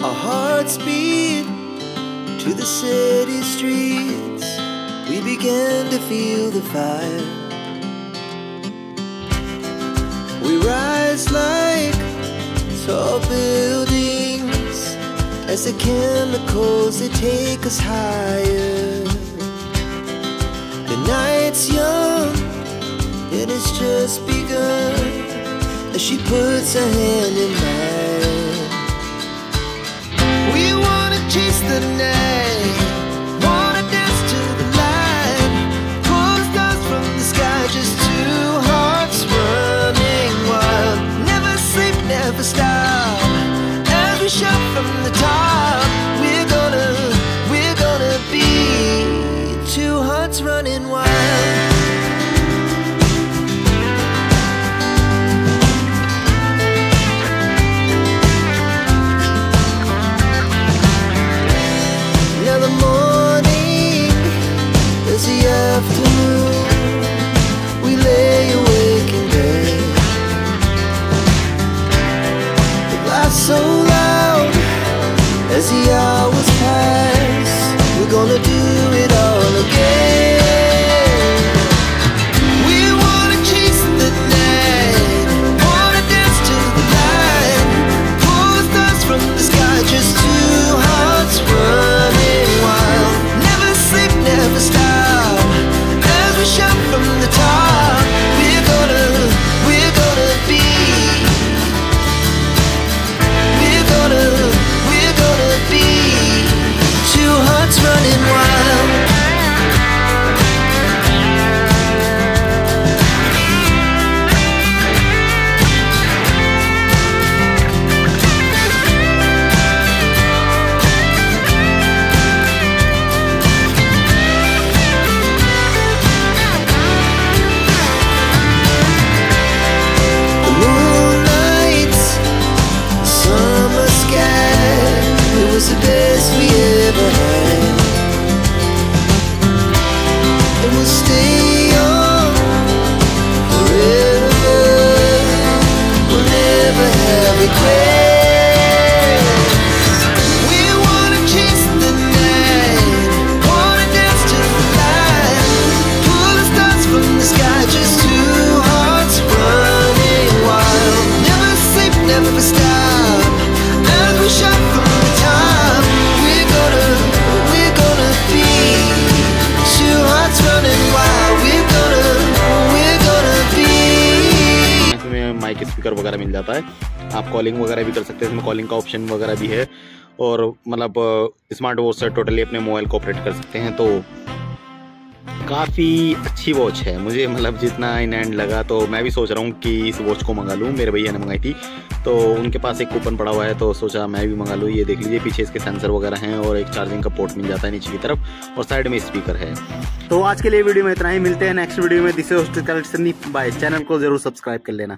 Our hearts beat to the city streets. We began to feel the fire. We rise like tall buildings as the chemicals, they take us higher. The night's young and it's just begun as she puts her hand in mine. We wanna chase the night, wanna dance to the light, pull the stars from the sky, just two hearts running wild. Never sleep, never stop, as we shout from the top. We're gonna be two hearts running wild. Now the morning is the afternoon. We lay awake in bed. The laughs so loud as the hours pass. We're gonna do it all again. We wanna chase the night, wanna dance to the light, pull the stars from the sky, just two hearts running wild. Never sleep, never stop, as we shout from the top. We're gonna be, we're gonna be two hearts running wild. The moonlight, summer sky, it was the best we ever had. And we'll stay on forever. We'll never have regrets. We wanna chase the night, wanna dance to the light, pull the stars from the sky, just two hearts running wild. Never sleep, never stop, as we shout from the top. We're gonna be two hearts running wild. We're gonna be. इसमें mic speaker वगैरह मिल जाता है, आप calling वगैरह भी कर सकते हैं। इसमें कॉलिंग का ऑप्शन वगैरह भी है और मतलब स्मार्ट वॉच से टोटली अपने मोबाइल को ऑपरेट कर सकते हैं। तो काफ़ी अच्छी वॉच है, मुझे मतलब जितना इन एंड लगा तो मैं भी सोच रहा हूँ कि इस वॉच को मंगा लूँ। मेरे भैया ने मंगाई थी तो उनके पास एक कूपन पड़ा हुआ है तो सोचा मैं भी मंगा लूँ। ये देख लीजिए, पीछे इसके सेंसर वगैरह हैं और एक चार्जिंग का पोर्ट मिल जाता है नीचे की तरफ और साइड में स्पीकर है। तो आज के लिए वीडियो में इतना ही, मिलते हैं नेक्स्ट वीडियो में। This is skylight Sandeep, bye. Channel को जरूर सब्सक्राइब कर लेना।